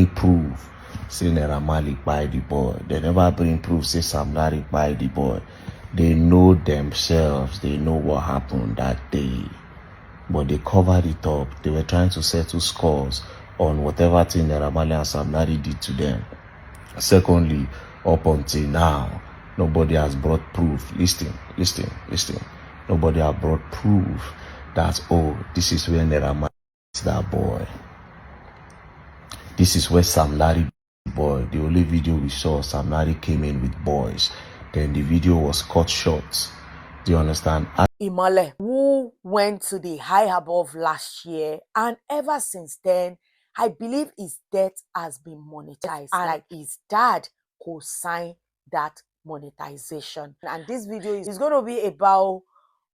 any proof say Naira Marley buy the boy. They never bring proof say Sam Larry buy the boy. They know themselves. They know what happened that day. But they covered it up. They were trying to settle scores on whatever thing Naira Marley and Sam Larry did to them. Secondly, up until now, nobody has brought proof. Listen. Nobody has brought proof that, oh, this is where Naira Marley is that boy. This is where Sam Larry boy. The only video we saw, Sam Larry came in with boys. Then the video was cut short. Do you understand? Imole, who went to the high above last year, and ever since then, I believe his death has been monetized. And like his dad co-signed that monetization. And this video is going to be about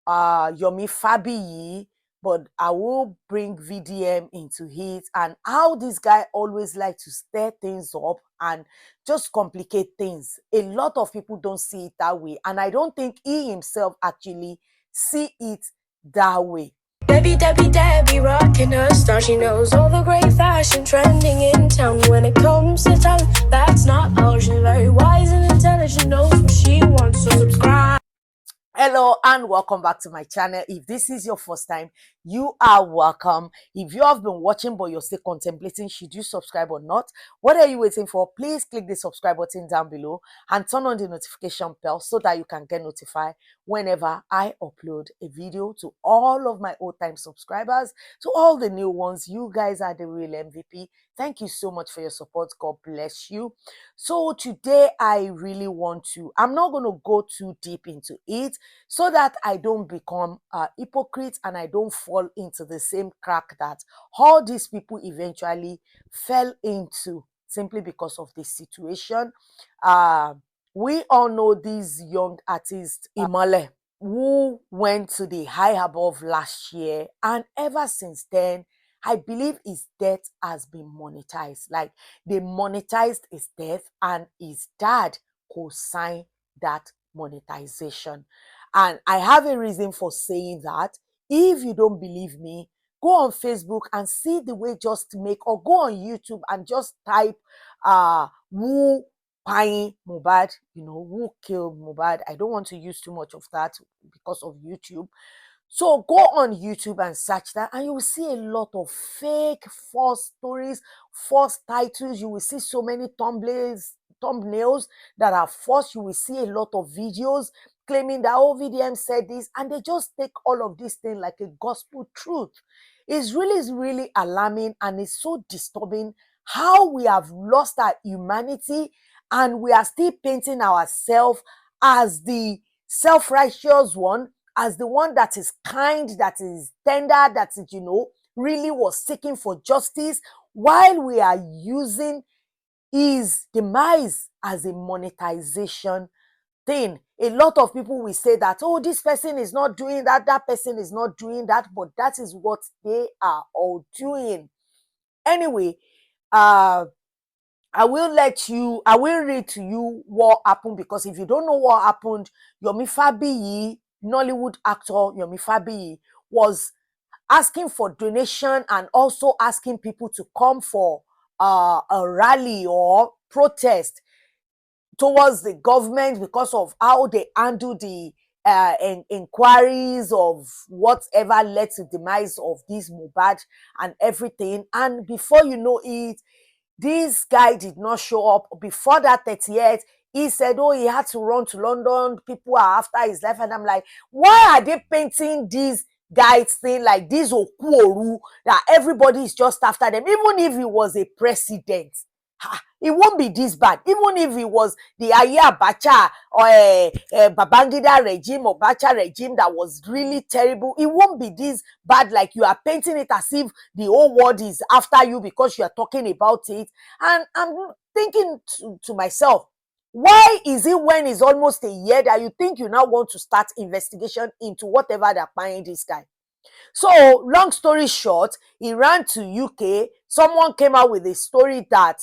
Yomi Fabiyi, but I will bring VDM into it and how this guy always like to stir things up and just complicate things. A lot of people don't see it that way, and I don't think he himself actually see it that way. Debbie, rocking her star. She knows all the great fashion trending in town. When it comes to talent, that's not all. She's very wise and intelligent, knows what she wants, so subscribe. Hello and welcome back to my channel. If this is your first time, you are welcome. If you have been watching but you're still contemplating should you subscribe or not, what are you waiting for? Please click the subscribe button down below and turn on the notification bell so that you can get notified whenever I upload a video. To all of my old-time subscribers, to all the new ones, you guys are the real MVP. Thank you so much for your support. God bless you. So today I really want to, I'm not going to go too deep into it so that I don't become a hypocrite and I don't fall into the same crack that all these people eventually fell into simply because of this situation. We all know this young artist, Imole, who went to the high above last year, and ever since then, I believe his death has been monetized. Like, they monetized his death and his dad co-signed that monetization. And I have a reason for saying that. If you don't believe me, go on Facebook and see the way just make, or go on YouTube and just type who buying MOHBAD, who killed MOHBAD. I don't want to use too much of that because of YouTube. So go on YouTube and search that, and you will see a lot of fake, false stories, false titles. You will see so many thumbnails that are false. You will see a lot of videos claiming that, oh, VDM said this, and they just take all of this thing like a gospel truth. It's really alarming, and it's so disturbing how we have lost our humanity and we are still painting ourselves as the self-righteous one, as the one that is kind, that is tender, that is, really was seeking for justice, while we are using his demise as a monetization thing. A lot of people will say that, oh, this person is not doing that, that person is not doing that, but that is what they are all doing. Anyway, I will read to you what happened, because if you don't know what happened, Yomi Fabiyi, Nollywood actor Yomi Fabiyi, was asking for donation and also asking people to come for a rally or protest towards the government because of how they handle the enquiries of whatever led to the demise of this MOHBAD and everything. And before you know it, this guy did not show up. Before that 30th, he said, oh, he had to run to London. People are after his life. And I'm like, why are they painting these guys thing like this Okuoru, that everybody is just after them? Even if he was a president, it won't be this bad. Even if it was the Aya Abacha or Babangida regime or Bacha regime that was really terrible, it won't be this bad. Like, you are painting it as if the whole world is after you because you are talking about it. And I'm thinking to myself, why is it when it's almost a year that you think you now want to start investigation into whatever they're buying this guy? So, long story short, he ran to UK. Someone came out with a story that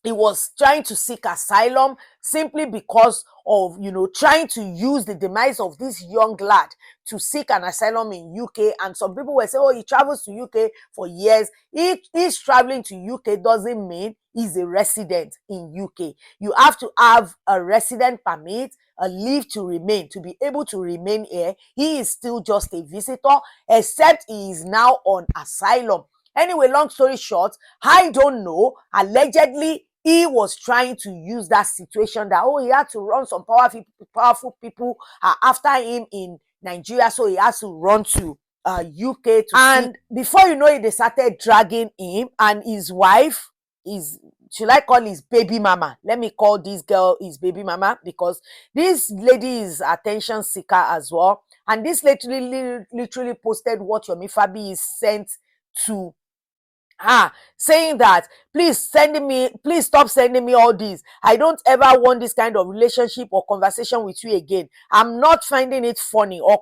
he was trying to seek asylum simply because of, trying to use the demise of this young lad to seek an asylum in UK. And some people were saying, oh, he travels to UK for years. He's traveling to UK doesn't mean he's a resident in UK. You have to have a resident permit, a leave to remain, to be able to remain here. He is still just a visitor, except he is now on asylum. Anyway, long story short, I don't know. Allegedly, he was trying to use that situation that, he had to run some powerful people after him in Nigeria, so he has to run to UK to and before you know it, they started dragging him and his wife, should I call his baby mama? Let me call this girl his baby mama, because this lady is attention seeker as well. And this literally posted what Yomi Fabiyi sent to saying that, please stop sending me all these. I don't ever want this kind of relationship or conversation with you again. I'm not finding it funny or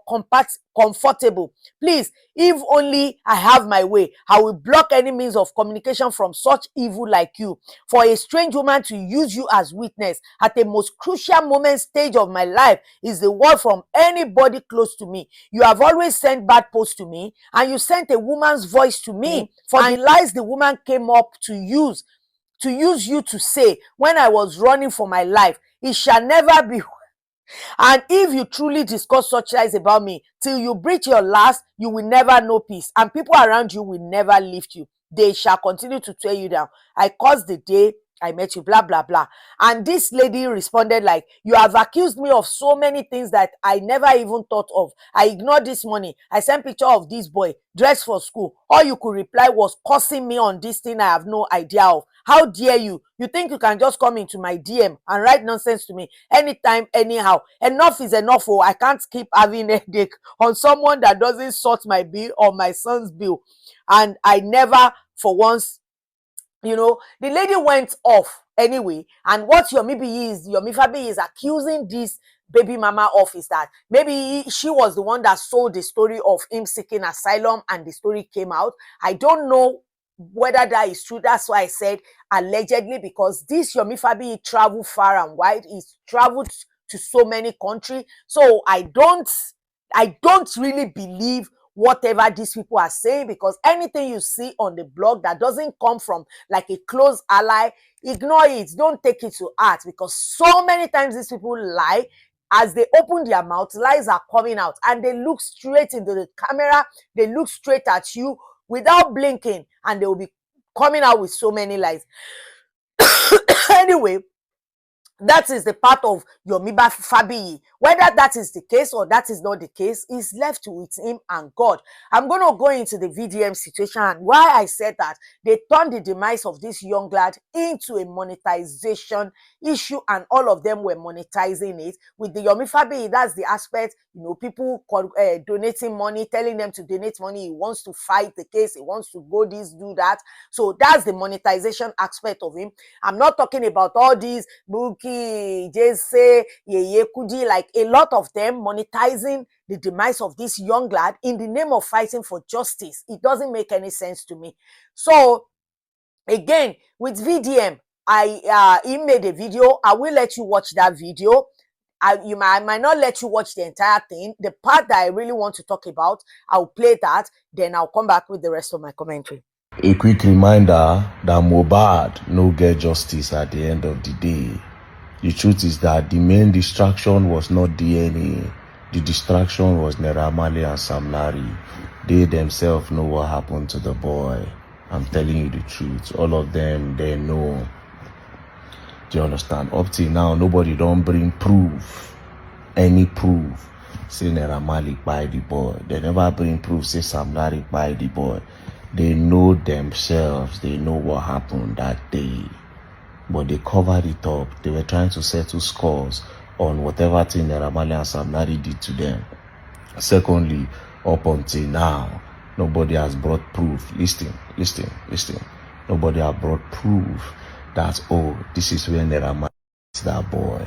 comfortable. Please, if only I have my way, I will block any means of communication from such evil like you. For a strange woman to use you as witness at the most crucial stage of my life is the word from anybody close to me. You have always sent bad posts to me, and you sent a woman's voice to me for the lies the woman came up to use you to say when I was running for my life. It shall never be. And if you truly discuss such lies about me till you breach your last, you will never know peace, and people around you will never lift you. They shall continue to tear you down. I caused the day I met you, blah, blah, blah. And this lady responded like, you have accused me of so many things that I never even thought of. I ignored this money. I sent picture of this boy dressed for school. All you could reply was cursing me on this thing I have no idea of. How dare you? You think you can just come into my DM and write nonsense to me anytime, anyhow? Enough is enough. Oh, I can't keep having a headache on someone that doesn't sort my bill or my son's bill. And I never for once, the lady went off anyway. And what Yomi Fabiyi is accusing this baby mama of is that maybe she was the one that sold the story of him seeking asylum and the story came out. I don't know whether that is true. That's why I said allegedly, because this Yomi Fabiyi traveled far and wide. He's traveled to so many countries. So I don't really believe whatever these people are saying, because anything you see on the blog that doesn't come from like a close ally, ignore it. Don't take it to heart, because so many times these people lie. As they open their mouth, lies are coming out, and they look straight into the camera. They look straight at you without blinking, and they will be coming out with so many lies. Anyway, that is the part of Yomi Fabiyi. Whether that is the case or that is not the case is left with him and God. I'm going to go into the VDM situation and why I said that they turned the demise of this young lad into a monetization issue, and all of them were monetizing it. With the Yomi Fabiyi, that's the aspect, people donating money, telling them to donate money. He wants to fight the case. He wants to go this, do that. So that's the monetization aspect of him. I'm not talking about all these Jesse, Yeye Kudi, like a lot of them monetizing the demise of this young lad in the name of fighting for justice. It doesn't make any sense to me. So again, with VDM, he made a video. I will let you watch that video. I might not let you watch the entire thing. The part that I really want to talk about, I'll play that. Then I'll come back with the rest of my commentary. A quick reminder that MOHBAD no get justice at the end of the day. The truth is that the main distraction was not DNA. The distraction was Naira Marley and Sam Larry. They themselves know what happened to the boy. I'm telling you the truth. All of them, they know. Do you understand? Up till now, nobody don't bring proof. Any proof. Say Naira Marley by the boy. They never bring proof. Say Sam Larry by the boy. They know themselves. They know what happened that day. But they covered it up. They were trying to settle scores on whatever thing Naira Marley and Sam Larry did to them. Secondly, up until now, nobody has brought proof. Listen. Nobody has brought proof that, this is where Naira Marley is that boy.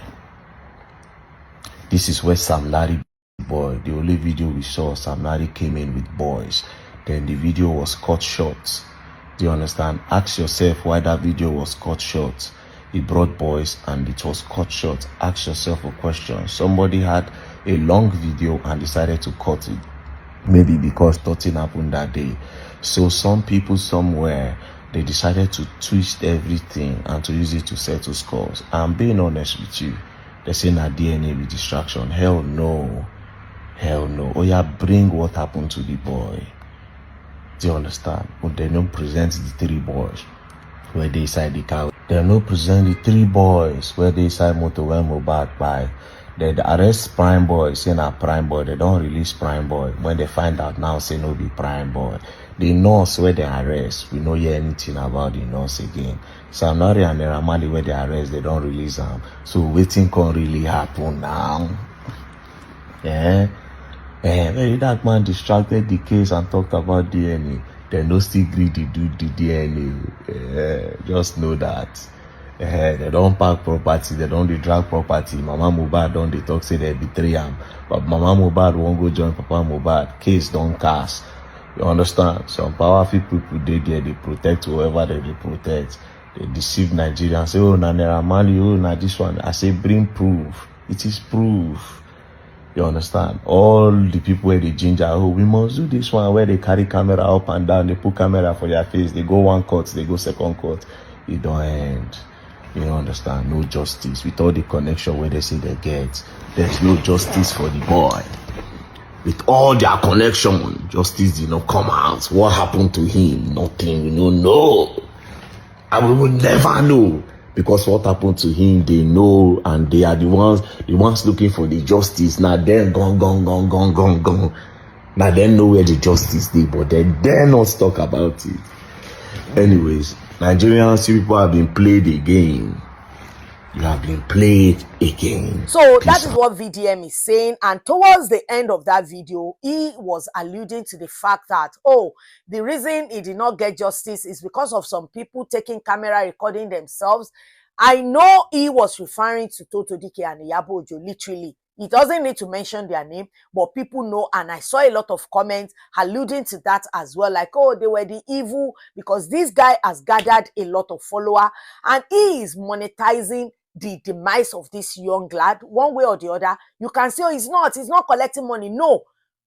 This is where Sam Larry boy. The only video we saw, Sam Larry came in with boys. Then the video was cut short. Do you understand? Ask yourself why that video was cut short. He brought boys and it was cut short. Ask yourself a question. Somebody had a long video and decided to cut it. Maybe because nothing happened that day. So some people somewhere, they decided to twist everything and to use it to settle scores. I'm being honest with you. They say na DNA with distraction. Hell no. Hell no. Oh yeah, bring what happened to the boy. Do you understand? But they don't present the 3 boys where they inside the car. They don't present the 3 boys where they inside motor when MOHBAD by. They arrest Prime Boy, say na Prime Boy. They don't release Prime Boy. When they find out now, say no be Prime Boy. The nurse where they arrest, we don't hear anything about the nurse again. Samnari and Ramali where they arrest, they don't release them. So waiting can really happen now. Yeah. Very that man distracted the case and talked about DNA. They no still agree to do the DNA. Just know that. They don't pack property, they don't drag property. Mama MOHBAD don't they talk say they betray him. But Mama MOHBAD won't go join Papa MOHBAD. Case don't cast. You understand? Some powerful people they there, they protect whoever they protect. They deceive Nigerians. Say, oh, na Naira Marley, oh, na this one. I say, bring proof. It is proof. You understand? All the people where they ginger, oh, we must do this one where they carry camera up and down, they put camera for their face, they go 1 court, they go 2nd court. It don't end. You understand? No justice. With all the connection where they say they get, there's no justice for the boy. With all their connection, justice did not come out. What happened to him? Nothing. We don't know. And we will never know. Because what happened to him, they know, and they are the ones looking for the justice. Now then gone. Now they know where the justice is, but they dare not talk about it. Anyways, Nigerians, people have been played a game. You have been played again. So that is what VDM is saying. And towards the end of that video, he was alluding to the fact that, oh, the reason he did not get justice is because of some people taking camera recording themselves. I know he was referring to Toto Dike and Iyabo Ojo, literally. He doesn't need to mention their name, but people know. And I saw a lot of comments alluding to that as well. Like, oh, they were the evil because this guy has gathered a lot of followers and he is monetizing the demise of this young lad one way or the other. You can say, oh, he's not collecting money. No,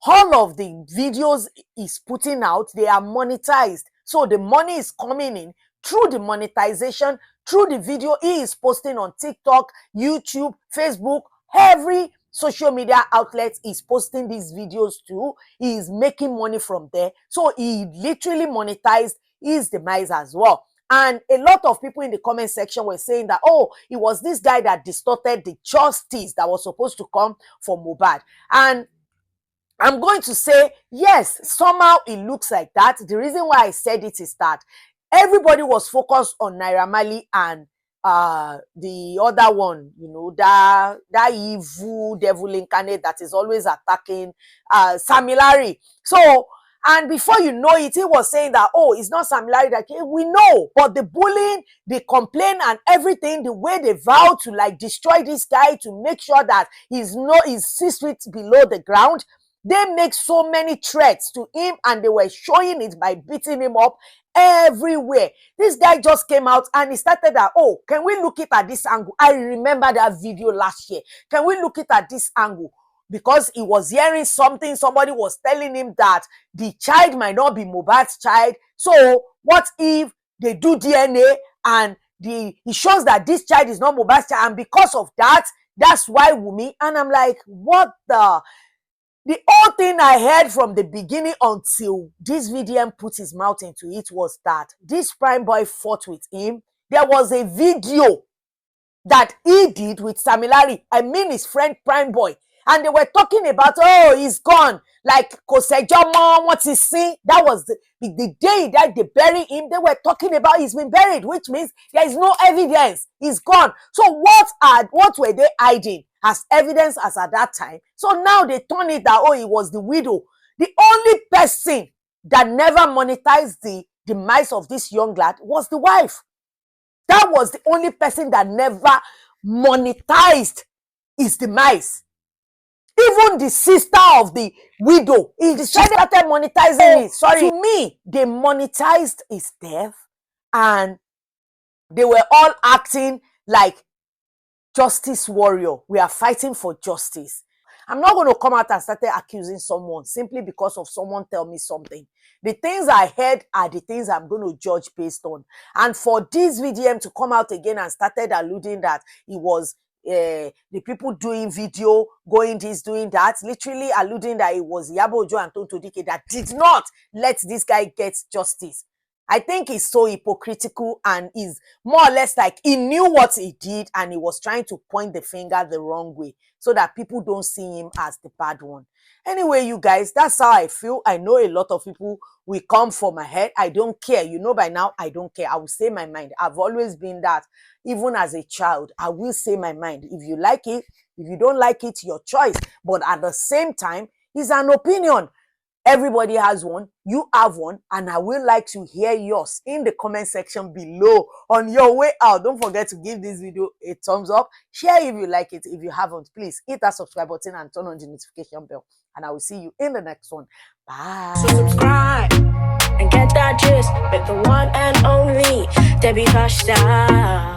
all of the videos he's putting out, they are monetized. So the money is coming in through the monetization, through the video he is posting on TikTok, YouTube, Facebook, every social media outlet is posting these videos to. He is making money from there. So he literally monetized his demise as well. And a lot of people in the comment section were saying that, oh, it was this guy that distorted the justice that was supposed to come from MOHBAD. And I'm going to say, yes, somehow it looks like that. The reason why I said it is that everybody was focused on Naira Marley and the other one, you know, that evil devil incarnate that is always attacking Sammy Larry. So, and before you know it, he was saying that, oh, it's not Sammy Larry that we know, but the bullying, the complaint and everything, the way they vow to like destroy this guy to make sure that he's 6 feet below the ground. They make so many threats to him and they were showing it by beating him up everywhere. This guy just came out and he started that, oh, can we look it at this angle? I remember that video last year. Can we look it at this angle? Because he was hearing something, somebody was telling him that the child might not be MOHBAD's child. So what if they do DNA and he shows that this child is not MOHBAD's child, and because of that, that's why Wumi. And I'm like, what the whole thing I heard from the beginning until this VDM put his mouth into it was that this Prime Boy fought with him. There was a video that he did with Sammy Larry, I mean his friend Prime Boy, and they were talking about, oh, he's gone. Like, Kosejomo, what's he see? That was the day that they buried him. They were talking about he's been buried, which means there is no evidence. He's gone. So what were they hiding as evidence as at that time? So now they turn it that, oh, it was the widow. The only person that never monetized the demise of this young lad was the wife. That was the only person that never monetized his demise. Even the sister of the widow, he decided to start monetizing it. Sorry, to me, they monetized his death and they were all acting like justice warrior. We are fighting for justice. I'm not going to come out and start accusing someone simply because of someone tell me something. The things I heard are the things I'm going to judge based on. And for this VDM to come out again and started alluding that it was the people doing video, going this, doing that, literally alluding that it was Iyabo Ojo and Tonto Dike that did not let this guy get justice. I think he's so hypocritical and is more or less like he knew what he did and he was trying to point the finger the wrong way so that people don't see him as the bad one. Anyway, you guys, that's how I feel. I know a lot of people will come for my head. I don't care. You know by now, I don't care. I will say my mind. I've always been that. Even as a child, I will say my mind. If you like it, if you don't like it, your choice. But at the same time, it's an opinion. Everybody has one, you have one, and I would like to hear yours in the comment section below. On your way out, don't forget to give this video a thumbs up, share if you like it. If you haven't, please hit that subscribe button and turn on the notification bell, and I will see you in the next one. Bye. So subscribe and get that gist with the one and only Debbie Fashtyle.